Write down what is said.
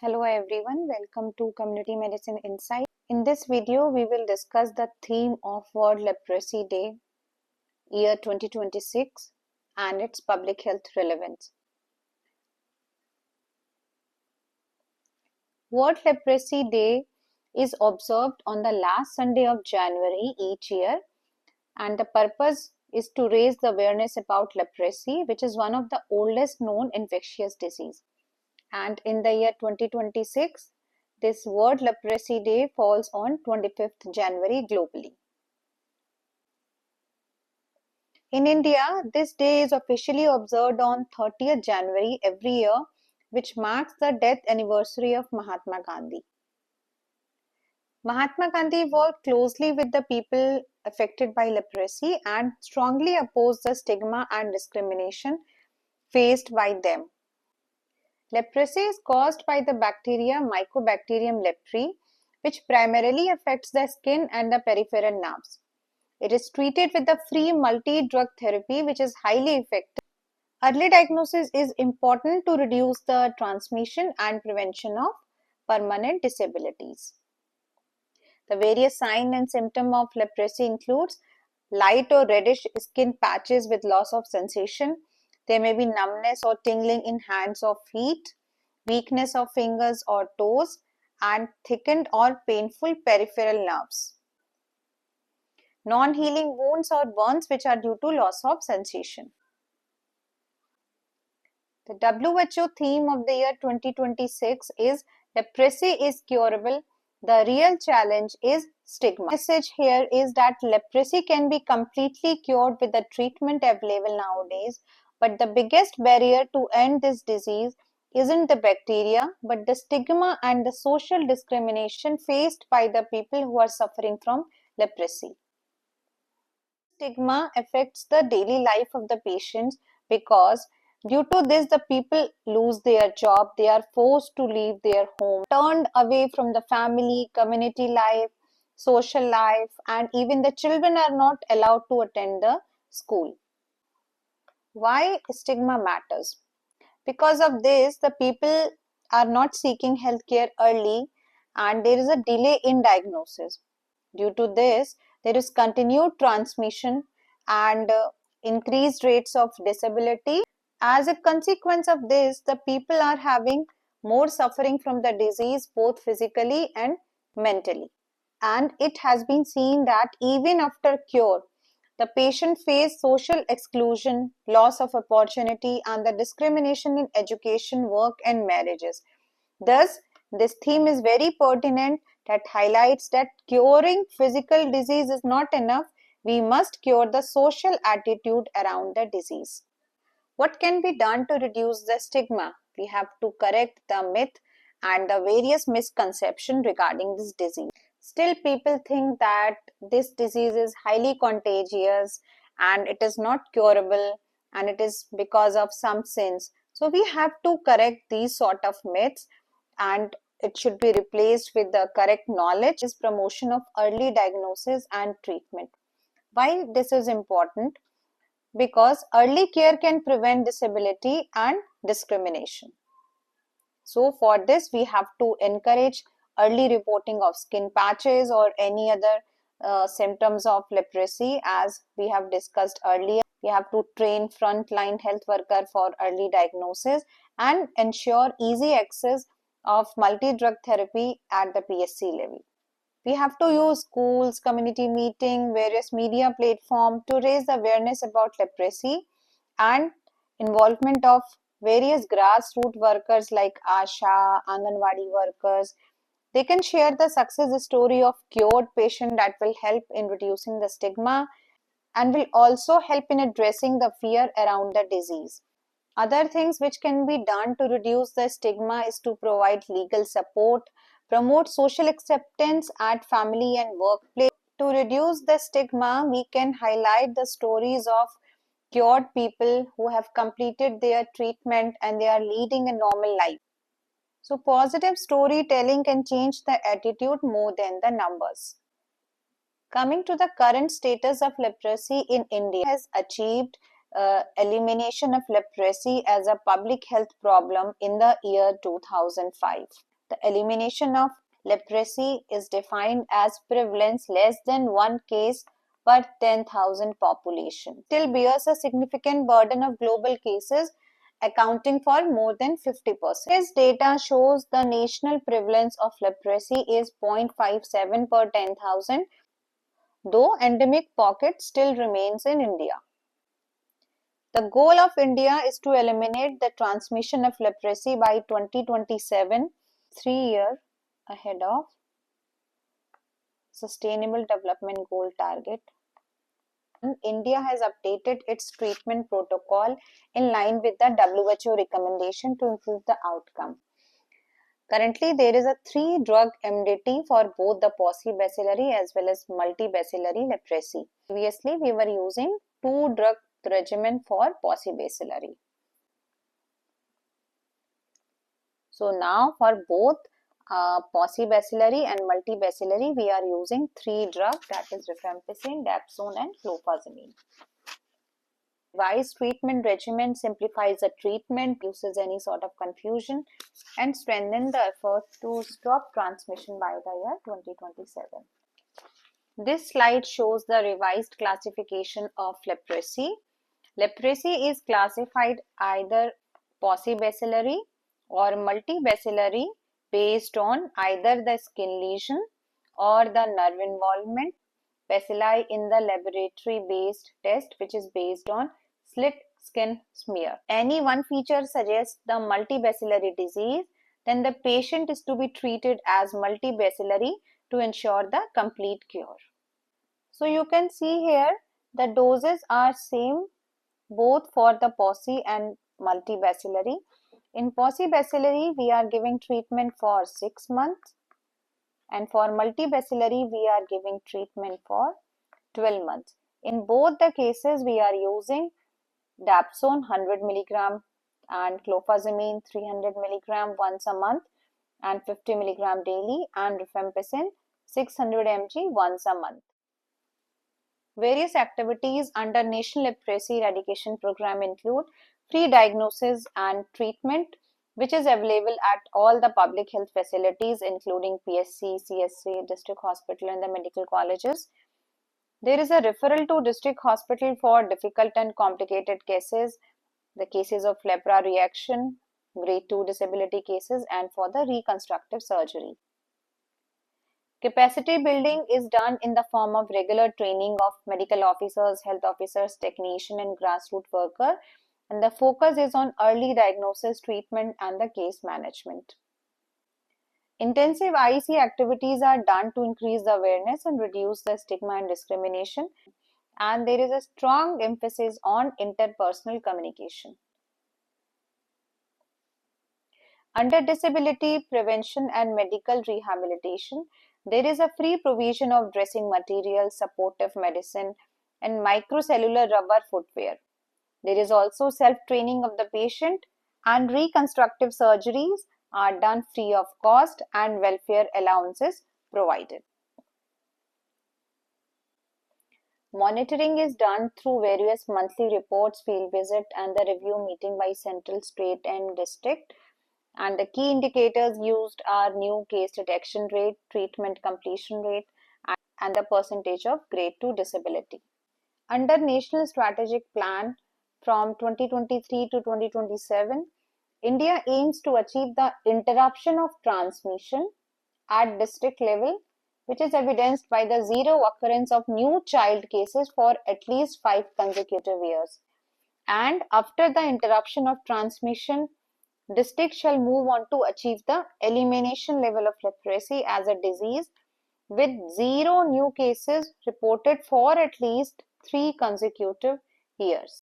Hello everyone, welcome to Community Medicine Insight. In this video, we will discuss the theme of World Leprosy Day, year 2026 and its public health relevance. World Leprosy Day is observed on the last Sunday of January each year, and the purpose is to raise the awareness about leprosy, which is one of the oldest known infectious disease. And in the year 2026, this World Leprosy Day falls on 25th January globally. In India, this day is officially observed on 30th January every year, which marks the death anniversary of Mahatma Gandhi. Mahatma Gandhi worked closely with the people affected by leprosy and strongly opposed the stigma and discrimination faced by them. Leprosy is caused by the bacteria Mycobacterium leprae, which primarily affects the skin and the peripheral nerves. It is treated with the free multi-drug therapy, which is highly effective. Early diagnosis is important to reduce the transmission and prevention of permanent disabilities. The various signs and symptoms of leprosy includes light or reddish skin patches with loss of sensation. There may be numbness or tingling in hands or feet, weakness of fingers or toes, and thickened or painful peripheral nerves. Non-healing wounds or burns which are due to loss of sensation. The WHO theme of the year 2026 is Leprosy is curable. The real challenge is stigma. The message here is that leprosy can be completely cured with the treatment available nowadays, but the biggest barrier to end this disease isn't the bacteria, but the stigma and the social discrimination faced by the people who are suffering from leprosy. Stigma affects the daily life of the patients because due to this the people lose their job, they are forced to leave their home, turned away from the family, community life, social life, and even the children are not allowed to attend the school. Why stigma matters? Because of this, the people are not seeking healthcare early and there is a delay in diagnosis. Due to this, there is continued transmission and increased rates of disability. As a consequence of this, the people are having more suffering from the disease both physically and mentally. And it has been seen that even after cure, the patient face social exclusion, loss of opportunity, and the discrimination in education, work, and marriages. Thus, this theme is very pertinent that highlights that curing physical disease is not enough. We must cure the social attitude around the disease. What can be done to reduce the stigma? We have to correct the myth and the various misconceptions regarding this disease. Still, people think that this disease is highly contagious and it is not curable and it is because of some sins. So we have to correct these sort of myths and it should be replaced with the correct knowledge. Is promotion of early diagnosis and treatment. Why this is important? Because early care can prevent disability and discrimination. So for this, we have to encourage early reporting of skin patches or any other symptoms of leprosy. As we have discussed earlier, we have to train frontline health worker for early diagnosis and ensure easy access of multi-drug therapy at the PSC level. We have to use schools, community meeting, various media platforms to raise the awareness about leprosy and involvement of various grassroots workers like ASHA, Anganwadi workers. They can share the success story of cured patient that will help in reducing the stigma and will also help in addressing the fear around the disease. Other things which can be done to reduce the stigma is to provide legal support, promote social acceptance at family and workplace. To reduce the stigma, we can highlight the stories of cured people who have completed their treatment and they are leading a normal life. So positive storytelling can change the attitude more than the numbers. Coming to the current status of leprosy in India, has achieved elimination of leprosy as a public health problem in the year 2005. The elimination of leprosy is defined as prevalence less than 1 case per 10,000 population. Still bears a significant burden of global cases, accounting for more than 50%. This data shows the national prevalence of leprosy is 0.57 per 10,000, though endemic pocket still remains in India. The goal of India is to eliminate the transmission of leprosy by 2027, 3 years ahead of Sustainable Development Goal target. And India has updated its treatment protocol in line with the WHO recommendation to improve the outcome. Currently, there is a 3-drug MDT for both the paucibacillary as well as multibacillary leprosy. Previously, we were using 2-drug regimen for paucibacillary. So now for both paucibacillary and multibacillary, we are using 3 drugs, that is rifampicin, dapsone and clofazimine. Revised treatment regimen simplifies the treatment, reduces any sort of confusion and strengthens the effort to stop transmission by the year 2027. This slide shows the revised classification of leprosy. Leprosy is classified either paucibacillary or multibacillary based on either the skin lesion or the nerve involvement, bacilli in the laboratory based test which is based on slit skin smear. Any one feature suggests the multibacillary disease, then the patient is to be treated as multibacillary to ensure the complete cure. So you can see here the doses are same both for the pauci and multibacillary. In paucibacillary, we are giving treatment for 6 months and for multibacillary, we are giving treatment for 12 months. In both the cases, we are using dapsone 100 mg and clofazimine 300 mg once a month and 50 mg daily and rifampicin 600 mg once a month. Various activities under National Leprosy Eradication Programme include free diagnosis and treatment, which is available at all the public health facilities including PSC, CSC, district hospital and the medical colleges. There is a referral to district hospital for difficult and complicated cases, the cases of lepra reaction, grade 2 disability cases and for the reconstructive surgery. Capacity building is done in the form of regular training of medical officers, health officers, technician and grassroots worker, and the focus is on early diagnosis, treatment and the case management. Intensive IEC activities are done to increase the awareness and reduce the stigma and discrimination, and there is a strong emphasis on interpersonal communication. Under disability prevention and medical rehabilitation, there is a free provision of dressing material, supportive medicine and microcellular rubber footwear. There is also self-training of the patient and reconstructive surgeries are done free of cost and welfare allowances provided. Monitoring is done through various monthly reports, field visit and the review meeting by central, state and district. And the key indicators used are new case detection rate, treatment completion rate, and the percentage of grade 2 disability. Under National Strategic Plan from 2023 to 2027, India aims to achieve the interruption of transmission at district level, which is evidenced by the zero occurrence of new child cases for at least 5 consecutive years. And after the interruption of transmission, district shall move on to achieve the elimination level of leprosy as a disease with 0 new cases reported for at least 3 consecutive years.